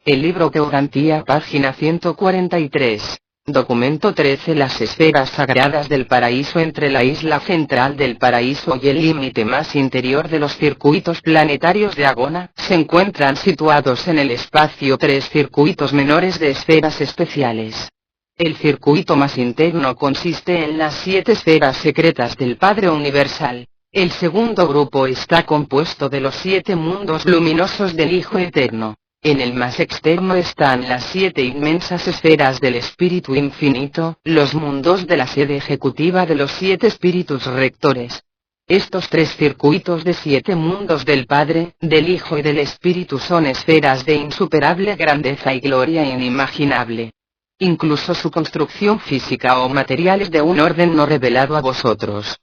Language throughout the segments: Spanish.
El libro Teurantía, página 143. Documento 13. Las esferas sagradas del paraíso. Entre la isla central del paraíso y el límite más interior de los circuitos planetarios de Agona, se encuentran situados en el espacio 3 circuitos menores de esferas especiales. El circuito más interno consiste en las 7 esferas secretas del Padre Universal. El segundo grupo está compuesto de los 7 mundos luminosos del Hijo Eterno. En el más externo están las 7 inmensas esferas del Espíritu Infinito, los mundos de la sede ejecutiva de los 7 espíritus rectores. Estos 3 circuitos de 7 mundos del Padre, del Hijo y del Espíritu son esferas de insuperable grandeza y gloria inimaginable. Incluso su construcción física o material es de un orden no revelado a vosotros.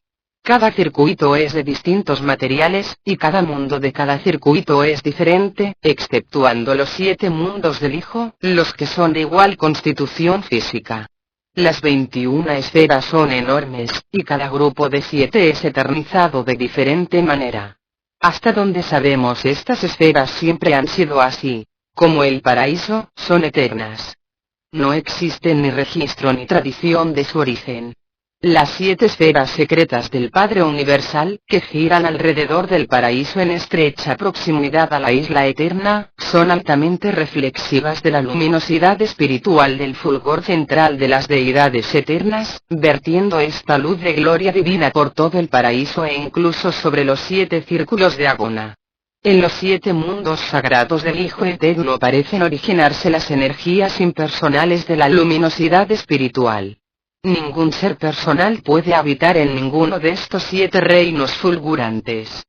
Cada circuito es de distintos materiales, y cada mundo de cada circuito es diferente, exceptuando los 7 mundos del Hijo, los que son de igual constitución física. Las 21 esferas son enormes, y cada grupo de 7 es eternizado de diferente manera. Hasta donde sabemos, estas esferas siempre han sido así. Como el paraíso, son eternas. No existe ni registro ni tradición de su origen. Las 7 esferas secretas del Padre Universal, que giran alrededor del paraíso en estrecha proximidad a la isla eterna, son altamente reflexivas de la luminosidad espiritual del fulgor central de las deidades eternas, vertiendo esta luz de gloria divina por todo el paraíso e incluso sobre los 7 círculos de Agona. En los 7 mundos sagrados del Hijo Eterno parecen originarse las energías impersonales de la luminosidad espiritual. Ningún ser personal puede habitar en ninguno de estos 7 reinos fulgurantes.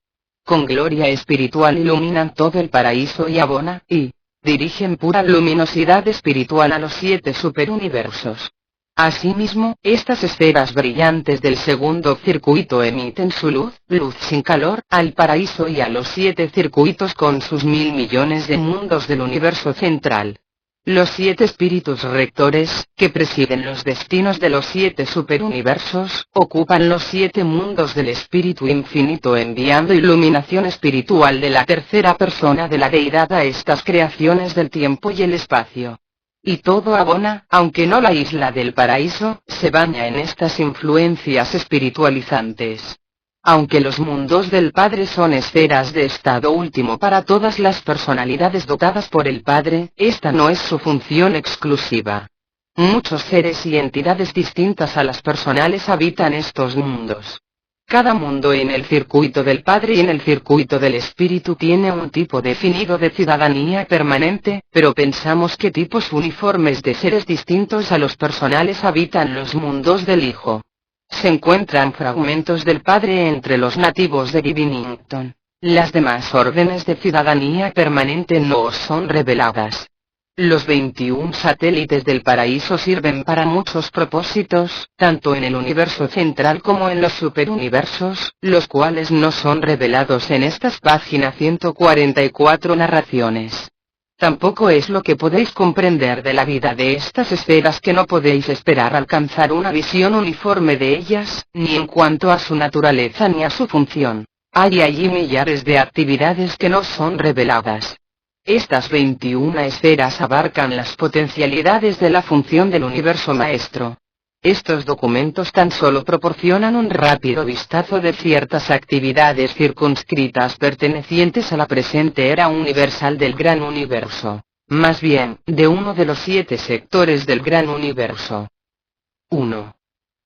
Con gloria espiritual iluminan todo el paraíso y Agona, y dirigen pura luminosidad espiritual a los 7 superuniversos. Asimismo, estas esferas brillantes del segundo circuito emiten su luz sin calor, al paraíso y a los 7 circuitos con sus 1000 millones de mundos del universo central. Los 7 espíritus rectores, que presiden los destinos de los 7 superuniversos, ocupan los 7 mundos del Espíritu Infinito enviando iluminación espiritual de la tercera persona de la deidad a estas creaciones del tiempo y el espacio. Y todo Agona, aunque no la isla del paraíso, se baña en estas influencias espiritualizantes. Aunque los mundos del Padre son esferas de estado último para todas las personalidades dotadas por el Padre, esta no es su función exclusiva. Muchos seres y entidades distintas a las personales habitan estos mundos. Cada mundo en el circuito del Padre y en el circuito del Espíritu tiene un tipo definido de ciudadanía permanente, pero pensamos que tipos uniformes de seres distintos a los personales habitan los mundos del Hijo. Se encuentran fragmentos del Padre entre los nativos de Divinington. Las demás órdenes de ciudadanía permanente no os son reveladas. Los 21 satélites del paraíso sirven para muchos propósitos, tanto en el universo central como en los superuniversos, los cuales no son revelados en estas páginas 144 narraciones. Tampoco es lo que podéis comprender de la vida de estas esferas que no podéis esperar alcanzar una visión uniforme de ellas, ni en cuanto a su naturaleza ni a su función. Hay allí millares de actividades que no son reveladas. Estas 21 esferas abarcan las potencialidades de la función del universo maestro. Estos documentos tan solo proporcionan un rápido vistazo de ciertas actividades circunscritas pertenecientes a la presente era universal del gran universo. Más bien, de uno de los 7 sectores del gran universo. 1.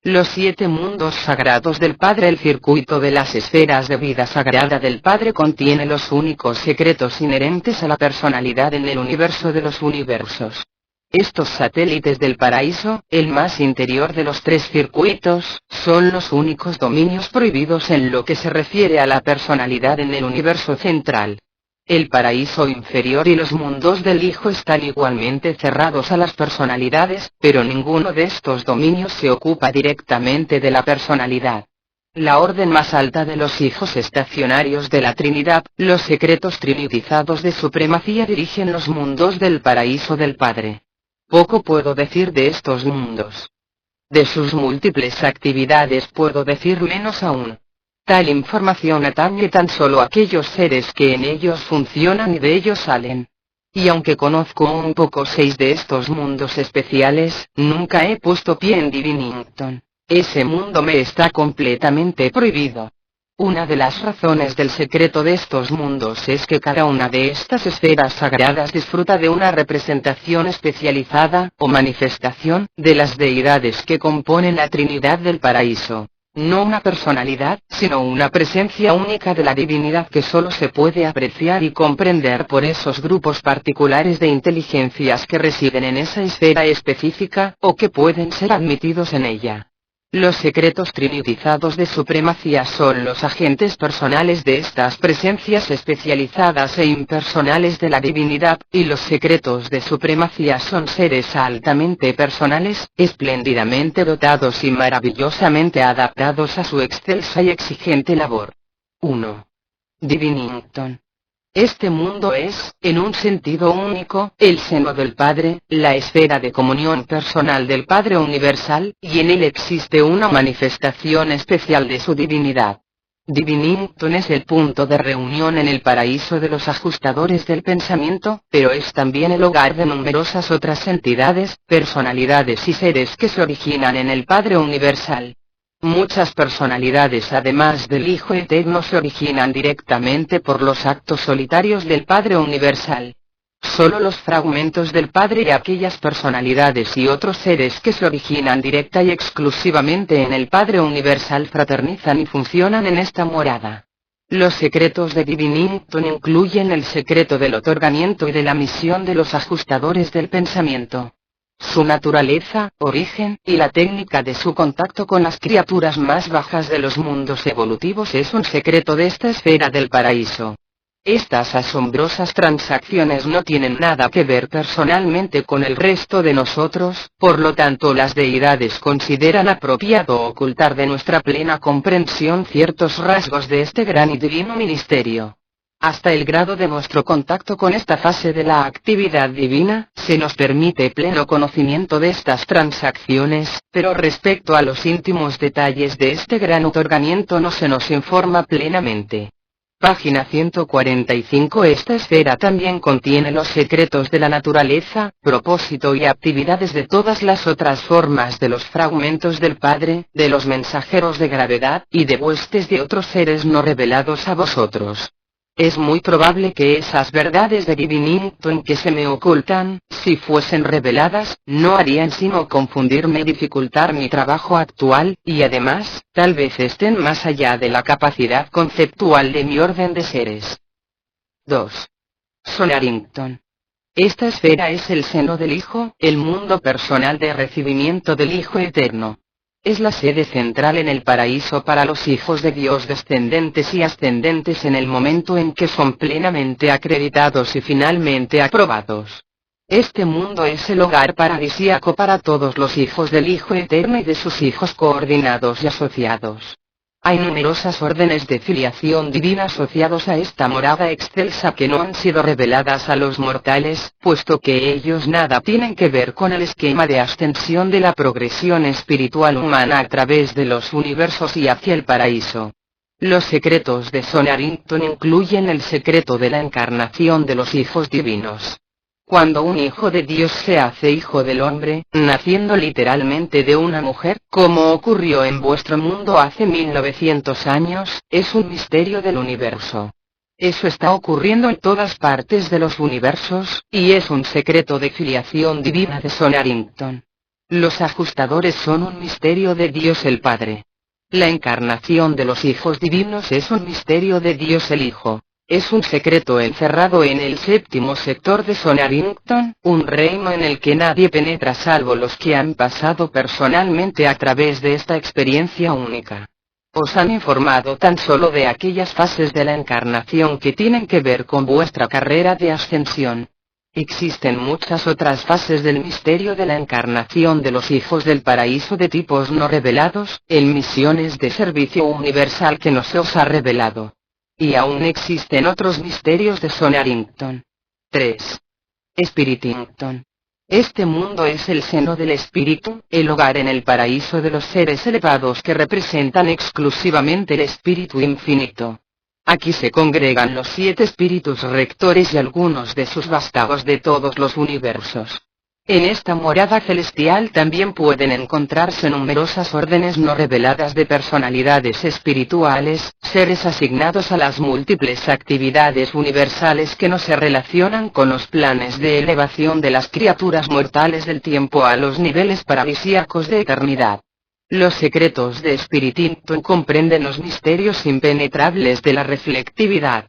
Los 7 mundos sagrados del Padre. El circuito de las esferas de vida sagrada del Padre contiene los únicos secretos inherentes a la personalidad en el universo de los universos. Estos satélites del paraíso, el más interior de los 3 circuitos, son los únicos dominios prohibidos en lo que se refiere a la personalidad en el universo central. El paraíso inferior y los mundos del Hijo están igualmente cerrados a las personalidades, pero ninguno de estos dominios se ocupa directamente de la personalidad. La orden más alta de los hijos estacionarios de la Trinidad, los secretos trinitizados de supremacía dirigen los mundos del paraíso del Padre. Poco puedo decir de estos mundos. De sus múltiples actividades puedo decir menos aún. Tal información atañe tan solo a aquellos seres que en ellos funcionan y de ellos salen. Y aunque conozco un poco 6 de estos mundos especiales, nunca he puesto pie en Divinington. Ese mundo me está completamente prohibido. Una de las razones del secreto de estos mundos es que cada una de estas esferas sagradas disfruta de una representación especializada, o manifestación, de las deidades que componen la Trinidad del Paraíso. No una personalidad, sino una presencia única de la divinidad que solo se puede apreciar y comprender por esos grupos particulares de inteligencias que residen en esa esfera específica, o que pueden ser admitidos en ella. Los secretos trinitizados de supremacía son los agentes personales de estas presencias especializadas e impersonales de la divinidad, y los secretos de supremacía son seres altamente personales, espléndidamente dotados y maravillosamente adaptados a su excelsa y exigente labor. 1. Divinington. Este mundo es, en un sentido único, el seno del Padre, la esfera de comunión personal del Padre Universal, y en él existe una manifestación especial de su divinidad. Divinington es el punto de reunión en el paraíso de los ajustadores del pensamiento, pero es también el hogar de numerosas otras entidades, personalidades y seres que se originan en el Padre Universal. Muchas personalidades además del Hijo Eterno se originan directamente por los actos solitarios del Padre Universal. Solo los fragmentos del Padre y aquellas personalidades y otros seres que se originan directa y exclusivamente en el Padre Universal fraternizan y funcionan en esta morada. Los secretos de Divinington incluyen el secreto del otorgamiento y de la misión de los ajustadores del pensamiento. Su naturaleza, origen, y la técnica de su contacto con las criaturas más bajas de los mundos evolutivos es un secreto de esta esfera del paraíso. Estas asombrosas transacciones no tienen nada que ver personalmente con el resto de nosotros, por lo tanto las deidades consideran apropiado ocultar de nuestra plena comprensión ciertos rasgos de este gran y divino ministerio. Hasta el grado de nuestro contacto con esta fase de la actividad divina, se nos permite pleno conocimiento de estas transacciones, pero respecto a los íntimos detalles de este gran otorgamiento no se nos informa plenamente. Página 145. Esta esfera también contiene los secretos de la naturaleza, propósito y actividades de todas las otras formas de los fragmentos del Padre, de los mensajeros de gravedad, y de huestes de otros seres no revelados a vosotros. Es muy probable que esas verdades de Divinington que se me ocultan, si fuesen reveladas, no harían sino confundirme y dificultar mi trabajo actual, y además, tal vez estén más allá de la capacidad conceptual de mi orden de seres. 2. Sonarington. Esta esfera es el seno del Hijo, el mundo personal de recibimiento del Hijo Eterno. Es la sede central en el paraíso para los hijos de Dios descendentes y ascendentes en el momento en que son plenamente acreditados y finalmente aprobados. Este mundo es el hogar paradisíaco para todos los hijos del Hijo Eterno y de sus hijos coordinados y asociados. Hay numerosas órdenes de filiación divina asociados a esta morada excelsa que no han sido reveladas a los mortales, puesto que ellos nada tienen que ver con el esquema de ascensión de la progresión espiritual humana a través de los universos y hacia el paraíso. Los secretos de Sonarington incluyen el secreto de la encarnación de los hijos divinos. Cuando un hijo de Dios se hace hijo del hombre, naciendo literalmente de una mujer, como ocurrió en vuestro mundo hace 1900 años, es un misterio del universo. Eso está ocurriendo en todas partes de los universos, y es un secreto de filiación divina de Sonarington. Los ajustadores son un misterio de Dios el Padre. La encarnación de los hijos divinos es un misterio de Dios el Hijo. Es un secreto encerrado en el séptimo sector de Sonarington, un reino en el que nadie penetra salvo los que han pasado personalmente a través de esta experiencia única. Os han informado tan solo de aquellas fases de la encarnación que tienen que ver con vuestra carrera de ascensión. Existen muchas otras fases del misterio de la encarnación de los hijos del paraíso de tipos no revelados, en misiones de servicio universal que no se os ha revelado. Y aún existen otros misterios de Sonarington. 3. Spiritington. Este mundo es el seno del espíritu, el hogar en el paraíso de los seres elevados que representan exclusivamente el espíritu infinito. Aquí se congregan los 7 espíritus rectores y algunos de sus vástagos de todos los universos. En esta morada celestial también pueden encontrarse numerosas órdenes no reveladas de personalidades espirituales, seres asignados a las múltiples actividades universales que no se relacionan con los planes de elevación de las criaturas mortales del tiempo a los niveles paradisíacos de eternidad. Los secretos de Spiritington comprenden los misterios impenetrables de la reflectividad.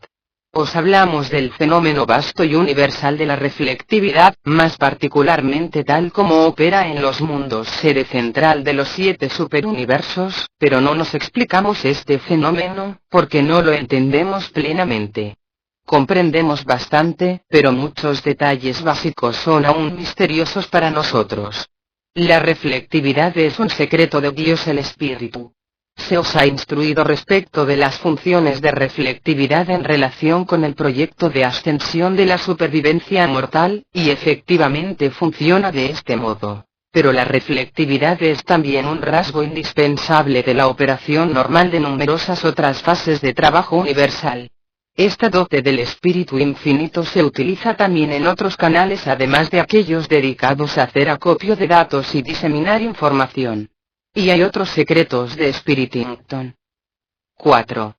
Os hablamos del fenómeno vasto y universal de la reflectividad, más particularmente tal como opera en los mundos sede central de los 7 superuniversos, pero no nos explicamos este fenómeno, porque no lo entendemos plenamente. Comprendemos bastante, pero muchos detalles básicos son aún misteriosos para nosotros. La reflectividad es un secreto de Dios el Espíritu. Se os ha instruido respecto de las funciones de reflectividad en relación con el proyecto de ascensión de la supervivencia mortal, y efectivamente funciona de este modo. Pero la reflectividad es también un rasgo indispensable de la operación normal de numerosas otras fases de trabajo universal. Esta dote del Espíritu Infinito se utiliza también en otros canales además de aquellos dedicados a hacer acopio de datos y diseminar información. Y hay otros secretos de Spiritington. 4.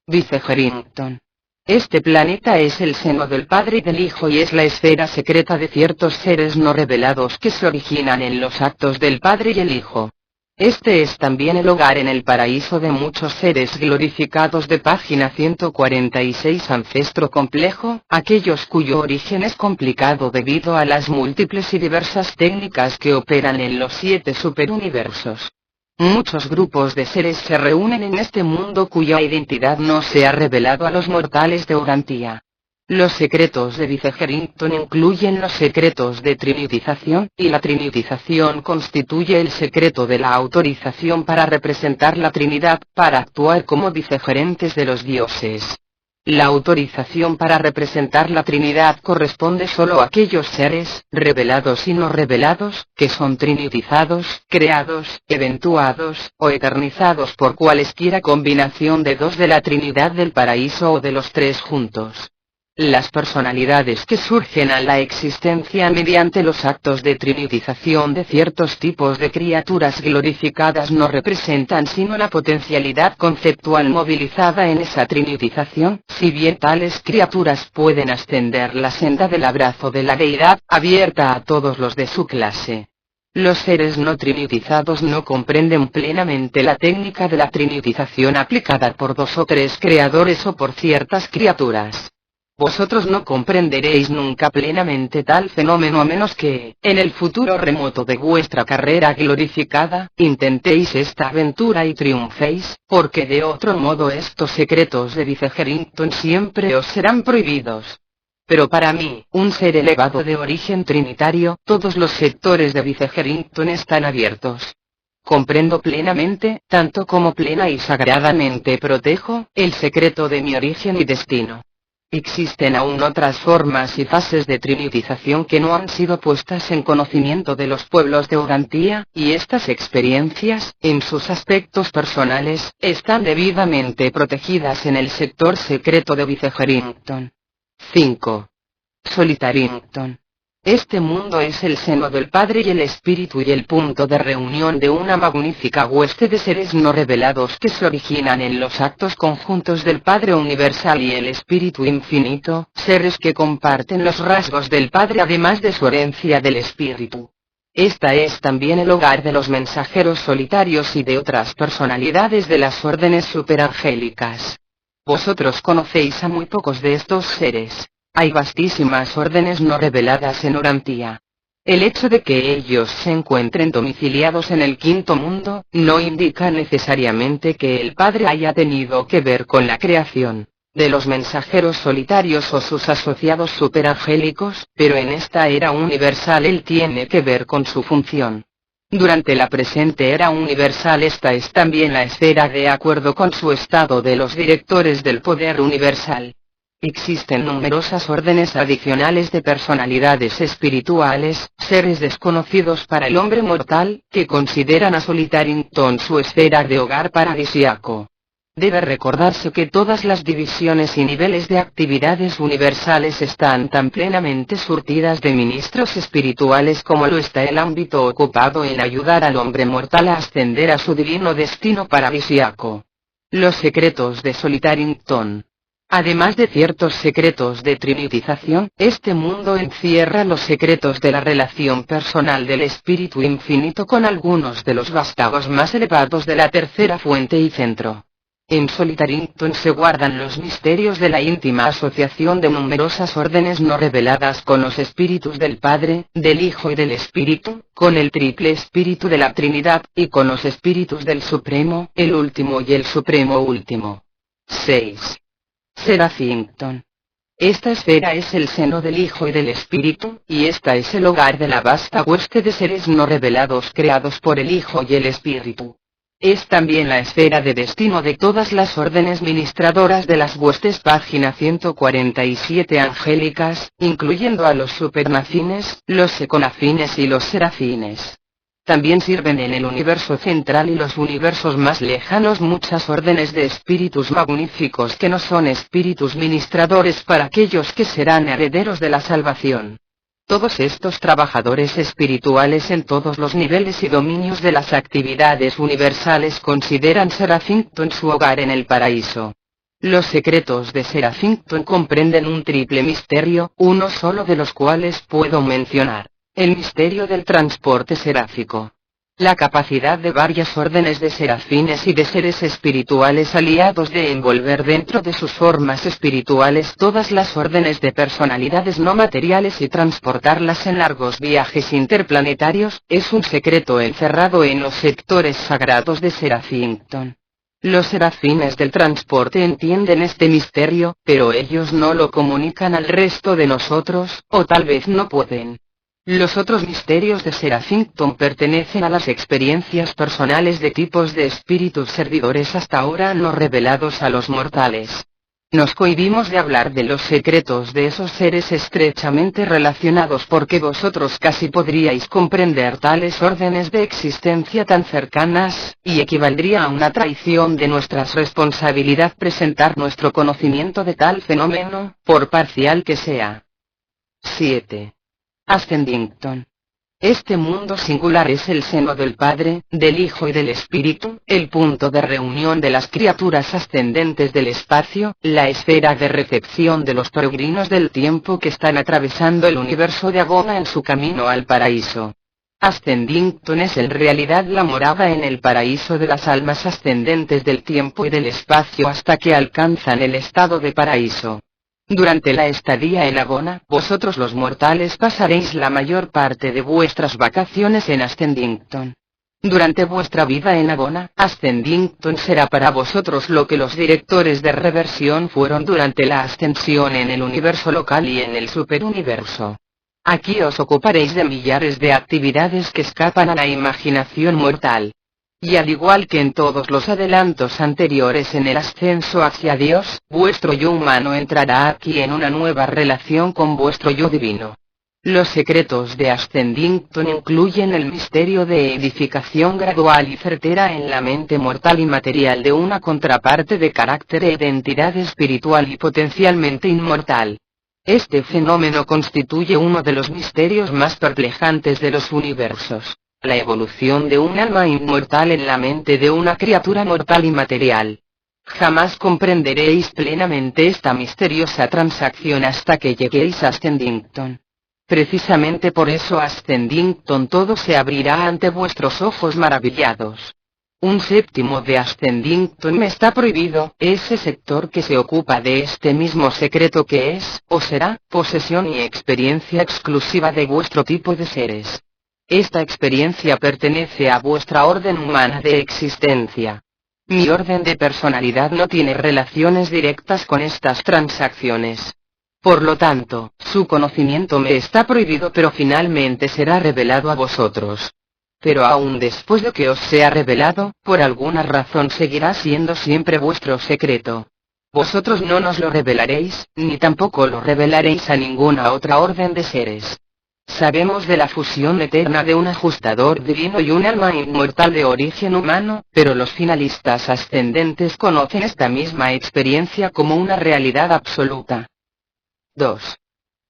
Vicegerington. Este planeta es el seno del Padre y del Hijo y es la esfera secreta de ciertos seres no revelados que se originan en los actos del Padre y el Hijo. Este es también el hogar en el paraíso de muchos seres glorificados de página 146 ancestro complejo, aquellos cuyo origen es complicado debido a las múltiples y diversas técnicas que operan en los 7 superuniversos. Muchos grupos de seres se reúnen en este mundo cuya identidad no se ha revelado a los mortales de Urantia. Los secretos de Vicegerington incluyen los secretos de trinitización, y la trinitización constituye el secreto de la autorización para representar la Trinidad, para actuar como vicegerentes de los dioses. La autorización para representar la Trinidad corresponde solo a aquellos seres, revelados y no revelados, que son trinitizados, creados, eventuados, o eternizados por cualesquiera combinación de 2 de la Trinidad del paraíso o de los 3 juntos. Las personalidades que surgen a la existencia mediante los actos de trinitización de ciertos tipos de criaturas glorificadas no representan sino la potencialidad conceptual movilizada en esa trinitización, si bien tales criaturas pueden ascender la senda del abrazo de la deidad, abierta a todos los de su clase. Los seres no trinitizados no comprenden plenamente la técnica de la trinitización aplicada por 2 o 3 creadores o por ciertas criaturas. Vosotros no comprenderéis nunca plenamente tal fenómeno a menos que, en el futuro remoto de vuestra carrera glorificada, intentéis esta aventura y triunféis, porque de otro modo estos secretos de Vicegerington siempre os serán prohibidos. Pero para mí, un ser elevado de origen trinitario, todos los sectores de Vicegerington están abiertos. Comprendo plenamente, tanto como plena y sagradamente protejo, el secreto de mi origen y destino. Existen aún otras formas y fases de trinitización que no han sido puestas en conocimiento de los pueblos de Urantia, y estas experiencias, en sus aspectos personales, están debidamente protegidas en el sector secreto de Vicegerington. 5. Solitarington. Este mundo es el seno del Padre y el Espíritu y el punto de reunión de una magnífica hueste de seres no revelados que se originan en los actos conjuntos del Padre Universal y el Espíritu Infinito, seres que comparten los rasgos del Padre además de su herencia del Espíritu. Esta es también el hogar de los mensajeros solitarios y de otras personalidades de las órdenes superangélicas. Vosotros conocéis a muy pocos de estos seres. Hay vastísimas órdenes no reveladas en Urantia. El hecho de que ellos se encuentren domiciliados en el 5º mundo, no indica necesariamente que el Padre haya tenido que ver con la creación de los mensajeros solitarios o sus asociados superangélicos, pero en esta era universal él tiene que ver con su función. Durante la presente era universal esta es también la esfera de acuerdo con su estado de los directores del poder universal. Existen numerosas órdenes adicionales de personalidades espirituales, seres desconocidos para el hombre mortal, que consideran a Solitarington su esfera de hogar paradisíaco. Debe recordarse que todas las divisiones y niveles de actividades universales están tan plenamente surtidas de ministros espirituales como lo está el ámbito ocupado en ayudar al hombre mortal a ascender a su divino destino paradisíaco. Los secretos de Solitarington. Además de ciertos secretos de trinitización, este mundo encierra los secretos de la relación personal del Espíritu Infinito con algunos de los vástagos más elevados de la tercera fuente y centro. En Solitarington se guardan los misterios de la íntima asociación de numerosas órdenes no reveladas con los espíritus del Padre, del Hijo y del Espíritu, con el triple espíritu de la Trinidad, y con los espíritus del Supremo, el Último y el Supremo Último. 6. Seraphington. Esta esfera es el seno del Hijo y del Espíritu, y esta es el hogar de la vasta hueste de seres no revelados creados por el Hijo y el Espíritu. Es también la esfera de destino de todas las órdenes ministradoras de las huestes. Página 147 angélicas, incluyendo a los supernafines, los seconafines y los serafines. También sirven en el universo central y los universos más lejanos muchas órdenes de espíritus magníficos que no son espíritus ministradores para aquellos que serán herederos de la salvación. Todos estos trabajadores espirituales en todos los niveles y dominios de las actividades universales consideran Seraphington su hogar en el paraíso. Los secretos de Seraphington comprenden un triple misterio, uno solo de los cuales puedo mencionar: el misterio del transporte seráfico. La capacidad de varias órdenes de serafines y de seres espirituales aliados de envolver dentro de sus formas espirituales todas las órdenes de personalidades no materiales y transportarlas en largos viajes interplanetarios, es un secreto encerrado en los sectores sagrados de Seraphington. Los serafines del transporte entienden este misterio, pero ellos no lo comunican al resto de nosotros, o tal vez no pueden. Los otros misterios de Seraphington pertenecen a las experiencias personales de tipos de espíritus servidores hasta ahora no revelados a los mortales. Nos cohibimos de hablar de los secretos de esos seres estrechamente relacionados porque vosotros casi podríais comprender tales órdenes de existencia tan cercanas, y equivaldría a una traición de nuestra responsabilidad presentar nuestro conocimiento de tal fenómeno, por parcial que sea. 7. Ascendington. Este mundo singular es el seno del Padre, del Hijo y del Espíritu, el punto de reunión de las criaturas ascendentes del espacio, la esfera de recepción de los peregrinos del tiempo que están atravesando el universo de Agona en su camino al paraíso. Ascendington es en realidad la morada en el paraíso de las almas ascendentes del tiempo y del espacio hasta que alcanzan el estado de paraíso. Durante la estadía en Agona, vosotros los mortales pasaréis la mayor parte de vuestras vacaciones en Ascendington. Durante vuestra vida en Agona, Ascendington será para vosotros lo que los directores de reversión fueron durante la ascensión en el universo local y en el superuniverso. Aquí os ocuparéis de millares de actividades que escapan a la imaginación mortal. Y al igual que en todos los adelantos anteriores en el ascenso hacia Dios, vuestro yo humano entrará aquí en una nueva relación con vuestro yo divino. Los secretos de Ascendington incluyen el misterio de edificación gradual y certera en la mente mortal y material de una contraparte de carácter e identidad espiritual y potencialmente inmortal. Este fenómeno constituye uno de los misterios más perplejantes de los universos. La evolución de un alma inmortal en la mente de una criatura mortal y material. Jamás comprenderéis plenamente esta misteriosa transacción hasta que lleguéis a Ascendington. Precisamente por eso Ascendington todo se abrirá ante vuestros ojos maravillados. Un séptimo de Ascendington me está prohibido, ese sector que se ocupa de este mismo secreto que es, o será, posesión y experiencia exclusiva de vuestro tipo de seres. Esta experiencia pertenece a vuestra orden humana de existencia. Mi orden de personalidad no tiene relaciones directas con estas transacciones. Por lo tanto, su conocimiento me está prohibido pero finalmente será revelado a vosotros. Pero aún después de que os sea revelado, por alguna razón seguirá siendo siempre vuestro secreto. Vosotros no nos lo revelaréis, ni tampoco lo revelaréis a ninguna otra orden de seres. Sabemos de la fusión eterna de un ajustador divino y un alma inmortal de origen humano, pero los finalistas ascendentes conocen esta misma experiencia como una realidad absoluta. 2.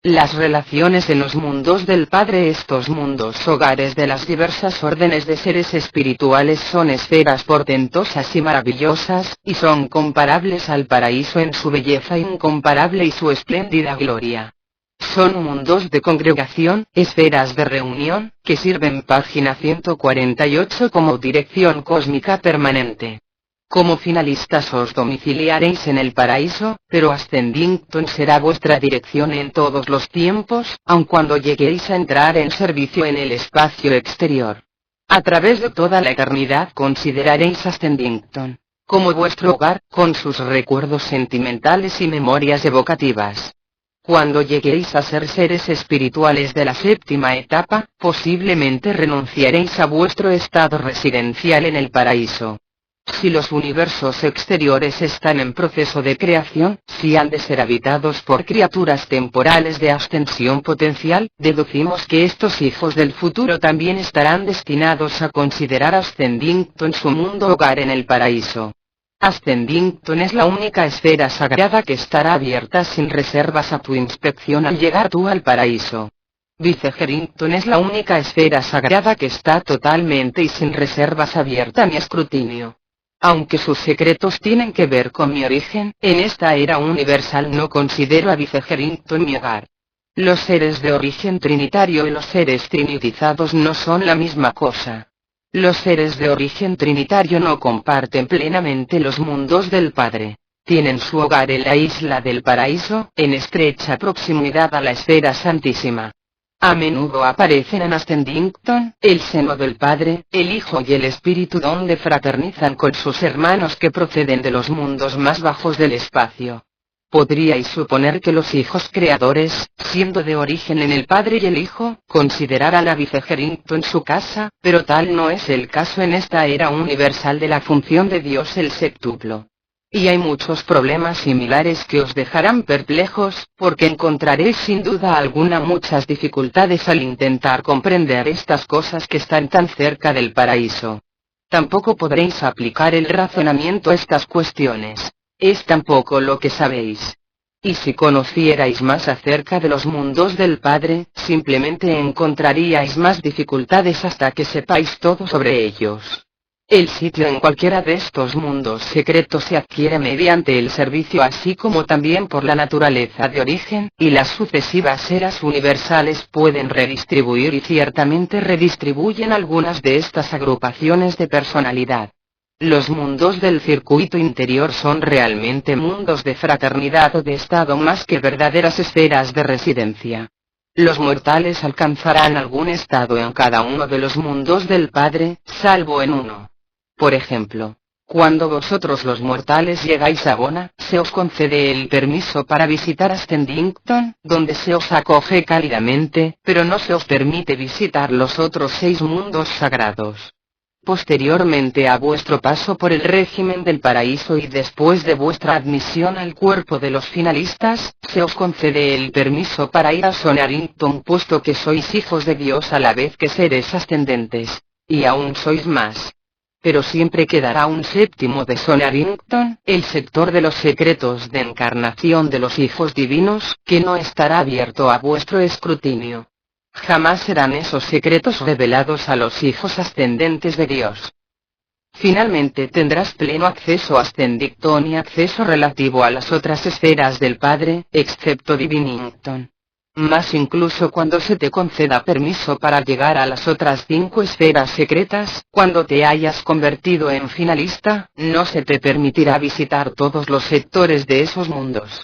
Las relaciones en los mundos del Padre. Estos mundos hogares de las diversas órdenes de seres espirituales son esferas portentosas y maravillosas, y son comparables al paraíso en su belleza incomparable y su espléndida gloria. Son mundos de congregación, esferas de reunión, que sirven página 148 como dirección cósmica permanente. Como finalistas os domiciliaréis en el paraíso, pero Ascendington será vuestra dirección en todos los tiempos, aun cuando lleguéis a entrar en servicio en el espacio exterior. A través de toda la eternidad consideraréis Ascendington como vuestro hogar, con sus recuerdos sentimentales y memorias evocativas. Cuando lleguéis a ser seres espirituales de la séptima etapa, posiblemente renunciaréis a vuestro estado residencial en el paraíso. Si los universos exteriores están en proceso de creación, si han de ser habitados por criaturas temporales de ascensión potencial, deducimos que estos hijos del futuro también estarán destinados a considerar Ascendington su mundo hogar en el paraíso. Ascendington es la única esfera sagrada que estará abierta sin reservas a tu inspección al llegar tú al paraíso. Vicegerington es la única esfera sagrada que está totalmente y sin reservas abierta a mi escrutinio. Aunque sus secretos tienen que ver con mi origen, en esta era universal no considero a Vicegerington mi hogar. Los seres de origen trinitario y los seres trinitizados no son la misma cosa. Los seres de origen trinitario no comparten plenamente los mundos del Padre. Tienen su hogar en la isla del paraíso, en estrecha proximidad a la esfera santísima. A menudo aparecen en Ascendington, el seno del Padre, el Hijo y el Espíritu, donde fraternizan con sus hermanos que proceden de los mundos más bajos del espacio. Podríais suponer que los hijos creadores, siendo de origen en el Padre y el Hijo, consideraran a Vicegerington su casa, pero tal no es el caso en esta era universal de la función de Dios el séptuplo. Y hay muchos problemas similares que os dejarán perplejos, porque encontraréis sin duda alguna muchas dificultades al intentar comprender estas cosas que están tan cerca del paraíso. Tampoco podréis aplicar el razonamiento a estas cuestiones. Es tampoco lo que sabéis. Y si conocierais más acerca de los mundos del Padre, simplemente encontraríais más dificultades hasta que sepáis todo sobre ellos. El sitio en cualquiera de estos mundos secretos se adquiere mediante el servicio así como también por la naturaleza de origen, y las sucesivas eras universales pueden redistribuir y ciertamente redistribuyen algunas de estas agrupaciones de personalidad. Los mundos del circuito interior son realmente mundos de fraternidad o de estado más que verdaderas esferas de residencia. Los mortales alcanzarán algún estado en cada uno de los mundos del Padre, salvo en uno. Por ejemplo, cuando vosotros los mortales llegáis a Bona, se os concede el permiso para visitar Ascendington, donde se os acoge cálidamente, pero no se os permite visitar los otros 6 mundos sagrados. Posteriormente a vuestro paso por el régimen del paraíso y después de vuestra admisión al cuerpo de los finalistas, se os concede el permiso para ir a Sonarington puesto que sois hijos de Dios a la vez que seres ascendentes. Y aún sois más. Pero siempre quedará un séptimo de Sonarington, el sector de los secretos de encarnación de los hijos divinos, que no estará abierto a vuestro escrutinio. Jamás serán esos secretos revelados a los hijos ascendentes de Dios. Finalmente tendrás pleno acceso a Ascendington y acceso relativo a las otras esferas del Padre, excepto Divinington. Más incluso cuando se te conceda permiso para llegar a las otras 5 esferas secretas, cuando te hayas convertido en finalista, no se te permitirá visitar todos los sectores de esos mundos.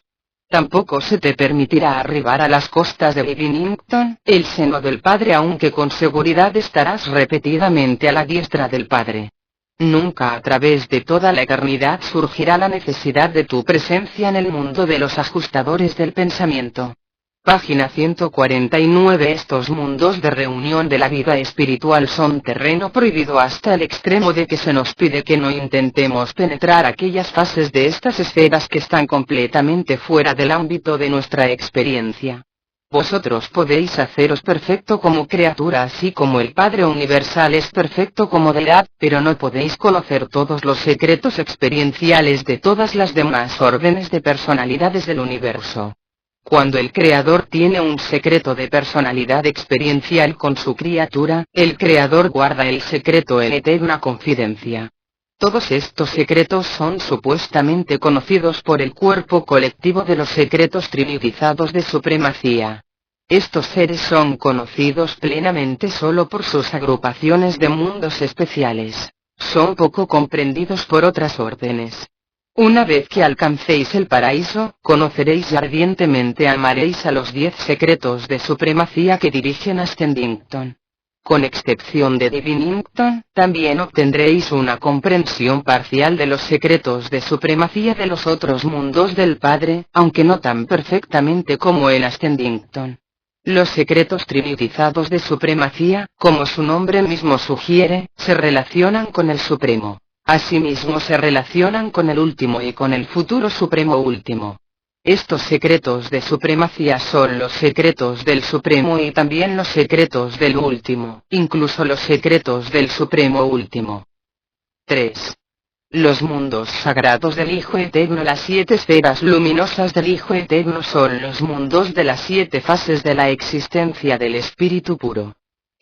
Tampoco se te permitirá arribar a las costas de Divinington, el seno del Padre, aunque con seguridad estarás repetidamente a la diestra del Padre. Nunca a través de toda la eternidad surgirá la necesidad de tu presencia en el mundo de los ajustadores del pensamiento. Página 149. Estos mundos de reunión de la vida espiritual son terreno prohibido hasta el extremo de que se nos pide que no intentemos penetrar aquellas fases de estas esferas que están completamente fuera del ámbito de nuestra experiencia. Vosotros podéis haceros perfecto como criatura así como el Padre Universal es perfecto como deidad, pero no podéis conocer todos los secretos experienciales de todas las demás órdenes de personalidades del universo. Cuando el Creador tiene un secreto de personalidad experiencial con su criatura, el Creador guarda el secreto en eterna confidencia. Todos estos secretos son supuestamente conocidos por el cuerpo colectivo de los secretos trinitizados de supremacía. Estos seres son conocidos plenamente solo por sus agrupaciones de mundos especiales. Son poco comprendidos por otras órdenes. Una vez que alcancéis el paraíso, conoceréis y ardientemente amaréis a los 10 secretos de supremacía que dirigen a Ascendington. Con excepción de Divinington, también obtendréis una comprensión parcial de los secretos de supremacía de los otros mundos del Padre, aunque no tan perfectamente como en Ascendington. Los secretos trinitizados de supremacía, como su nombre mismo sugiere, se relacionan con el Supremo. Asimismo se relacionan con el último y con el futuro Supremo último. Estos secretos de supremacía son los secretos del Supremo y también los secretos del último, incluso los secretos del Supremo último. 3. Los mundos sagrados del Hijo Eterno. Las 7 esferas luminosas del Hijo Eterno son los mundos de las 7 fases de la existencia del Espíritu puro.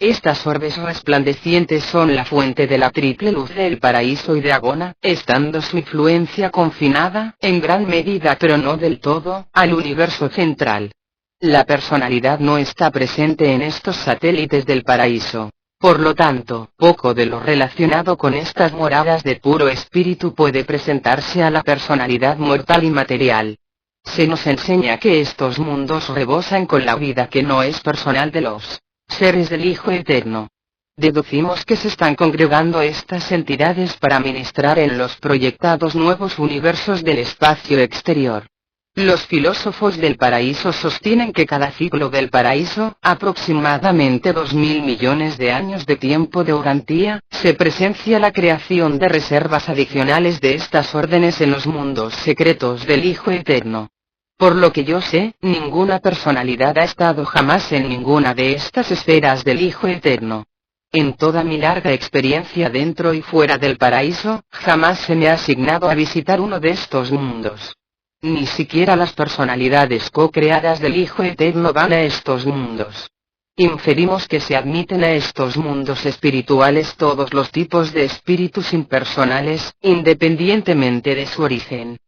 Estas orbes resplandecientes son la fuente de la triple luz del paraíso y de Agona, estando su influencia confinada, en gran medida pero no del todo, al universo central. La personalidad no está presente en estos satélites del paraíso. Por lo tanto, poco de lo relacionado con estas moradas de puro espíritu puede presentarse a la personalidad mortal y material. Se nos enseña que estos mundos rebosan con la vida que no es personal de los seres del Hijo Eterno. Deducimos que se están congregando estas entidades para ministrar en los proyectados nuevos universos del espacio exterior. Los filósofos del paraíso sostienen que cada ciclo del paraíso, aproximadamente 2.000 millones de años de tiempo de garantía, se presencia la creación de reservas adicionales de estas órdenes en los mundos secretos del Hijo Eterno. Por lo que yo sé, ninguna personalidad ha estado jamás en ninguna de estas esferas del Hijo Eterno. En toda mi larga experiencia dentro y fuera del paraíso, jamás se me ha asignado a visitar uno de estos mundos. Ni siquiera las personalidades co-creadas del Hijo Eterno van a estos mundos. Inferimos que se admiten a estos mundos espirituales todos los tipos de espíritus impersonales, independientemente de su origen.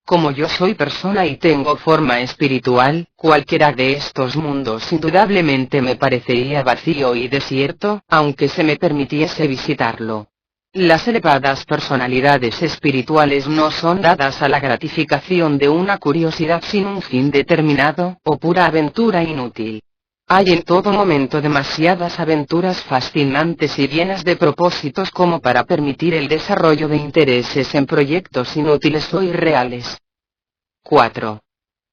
Como yo soy persona y tengo forma espiritual, cualquiera de estos mundos indudablemente me parecería vacío y desierto, aunque se me permitiese visitarlo. Las elevadas personalidades espirituales no son dadas a la gratificación de una curiosidad sin un fin determinado, o pura aventura inútil. Hay en todo momento demasiadas aventuras fascinantes y llenas de propósitos como para permitir el desarrollo de intereses en proyectos inútiles o irreales. 4.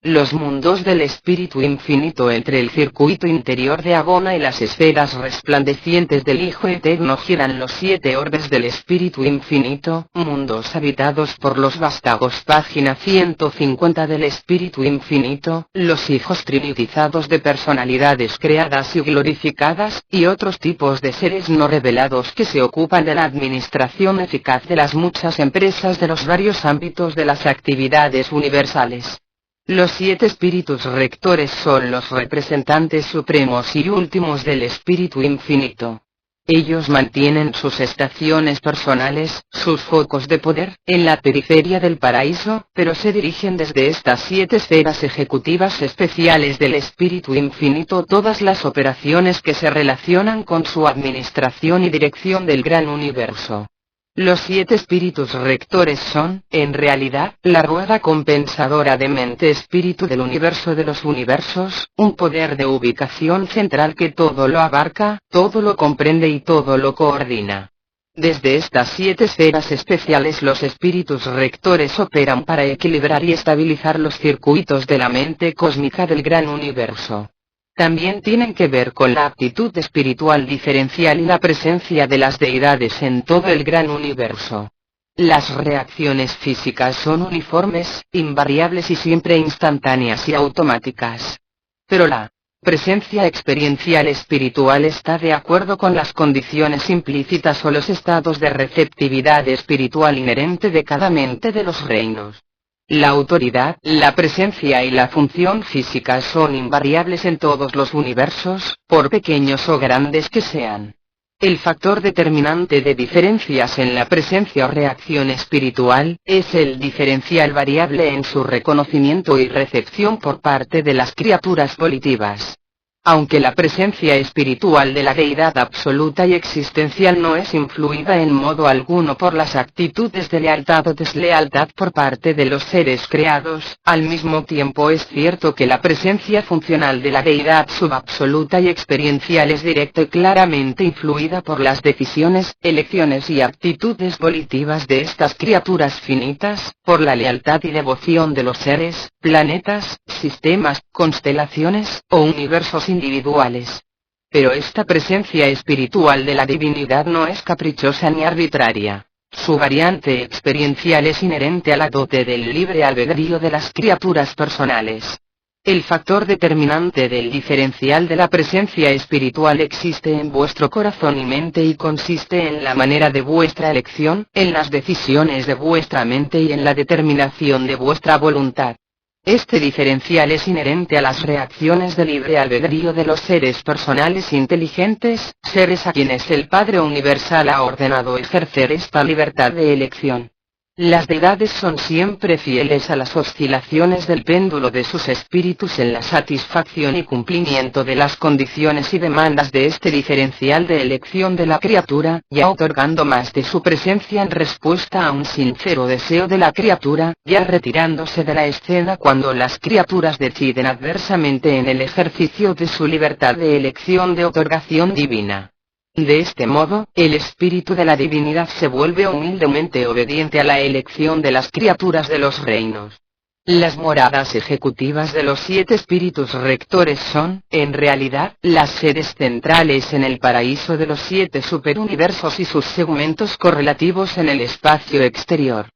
Los mundos del espíritu infinito. Entre el circuito interior de Agona y las esferas resplandecientes del Hijo Eterno giran los 7 orbes del espíritu infinito, mundos habitados por los vástagos. Página 150 del espíritu infinito, los hijos trinitizados de personalidades creadas y glorificadas, y otros tipos de seres no revelados que se ocupan de la administración eficaz de las muchas empresas de los varios ámbitos de las actividades universales. Los 7 espíritus rectores son los representantes supremos y últimos del espíritu infinito. Ellos mantienen sus estaciones personales, sus focos de poder, en la periferia del paraíso, pero se dirigen desde estas 7 esferas ejecutivas especiales del espíritu infinito todas las operaciones que se relacionan con su administración y dirección del gran universo. Los 7 espíritus rectores son, en realidad, la rueda compensadora de mente-espíritu del universo de los universos, un poder de ubicación central que todo lo abarca, todo lo comprende y todo lo coordina. Desde estas 7 esferas especiales los espíritus rectores operan para equilibrar y estabilizar los circuitos de la mente cósmica del gran universo. También tienen que ver con la aptitud espiritual diferencial y la presencia de las deidades en todo el gran universo. Las reacciones físicas son uniformes, invariables y siempre instantáneas y automáticas. Pero la presencia experiencial espiritual está de acuerdo con las condiciones implícitas o los estados de receptividad espiritual inherente de cada mente de los reinos. La autoridad, la presencia y la función física son invariables en todos los universos, por pequeños o grandes que sean. El factor determinante de diferencias en la presencia o reacción espiritual, es el diferencial variable en su reconocimiento y recepción por parte de las criaturas volitivas. Aunque la presencia espiritual de la deidad absoluta y existencial no es influida en modo alguno por las actitudes de lealtad o deslealtad por parte de los seres creados, al mismo tiempo es cierto que la presencia funcional de la deidad subabsoluta y experiencial es directa y claramente influida por las decisiones, elecciones y actitudes volitivas de estas criaturas finitas, por la lealtad y devoción de los seres, planetas, sistemas, constelaciones o universos individuales. Pero esta presencia espiritual de la divinidad no es caprichosa ni arbitraria. Su variante experiencial es inherente a la dote del libre albedrío de las criaturas personales. El factor determinante del diferencial de la presencia espiritual existe en vuestro corazón y mente y consiste en la manera de vuestra elección, en las decisiones de vuestra mente y en la determinación de vuestra voluntad. Este diferencial es inherente a las reacciones de libre albedrío de los seres personales inteligentes, seres a quienes el Padre Universal ha ordenado ejercer esta libertad de elección. Las deidades son siempre fieles a las oscilaciones del péndulo de sus espíritus en la satisfacción y cumplimiento de las condiciones y demandas de este diferencial de elección de la criatura, ya otorgando más de su presencia en respuesta a un sincero deseo de la criatura, ya retirándose de la escena cuando las criaturas deciden adversamente en el ejercicio de su libertad de elección de otorgación divina. De este modo, el espíritu de la divinidad se vuelve humildemente obediente a la elección de las criaturas de los reinos. Las moradas ejecutivas de los 7 espíritus rectores son, en realidad, las sedes centrales en el paraíso de los 7 superuniversos y sus segmentos correlativos en el espacio exterior.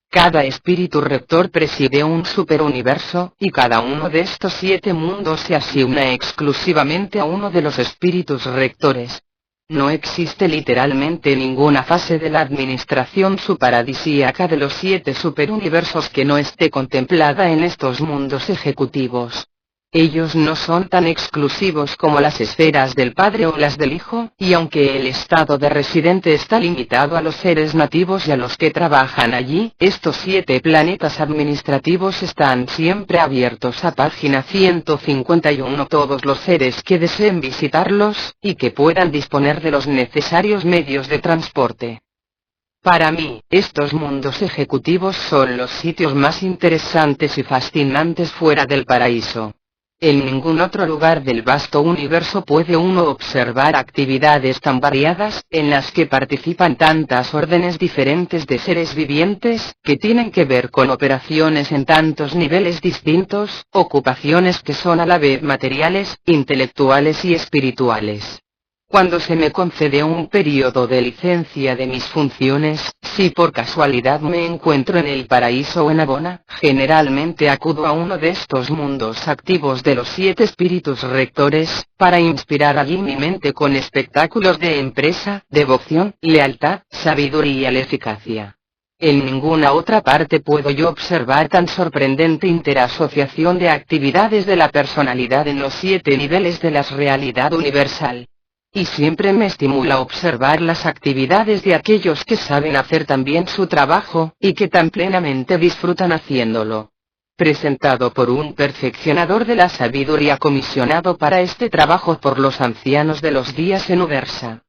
Cada espíritu rector preside un superuniverso, y cada uno de estos 7 mundos se asigna exclusivamente a uno de los espíritus rectores. No existe literalmente ninguna fase de la administración suparadisíaca de los 7 superuniversos que no esté contemplada en estos mundos ejecutivos. Ellos no son tan exclusivos como las esferas del Padre o las del Hijo, y aunque el estado de residente está limitado a los seres nativos y a los que trabajan allí, estos 7 planetas administrativos están siempre abiertos a página 151 todos los seres que deseen visitarlos, y que puedan disponer de los necesarios medios de transporte. Para mí, estos mundos ejecutivos son los sitios más interesantes y fascinantes fuera del paraíso. En ningún otro lugar del vasto universo puede uno observar actividades tan variadas, en las que participan tantas órdenes diferentes de seres vivientes, que tienen que ver con operaciones en tantos niveles distintos, ocupaciones que son a la vez materiales, intelectuales y espirituales. Cuando se me concede un periodo de licencia de mis funciones, si por casualidad me encuentro en el paraíso o en Abona, generalmente acudo a uno de estos mundos activos de los 7 espíritus rectores, para inspirar allí mi mente con espectáculos de empresa, devoción, lealtad, sabiduría y eficacia. En ninguna otra parte puedo yo observar tan sorprendente interasociación de actividades de la personalidad en los 7 niveles de la realidad universal. Y siempre me estimula observar las actividades de aquellos que saben hacer tan bien su trabajo, y que tan plenamente disfrutan haciéndolo. Presentado por un perfeccionador de la sabiduría comisionado para este trabajo por los ancianos de los días en Ubersa.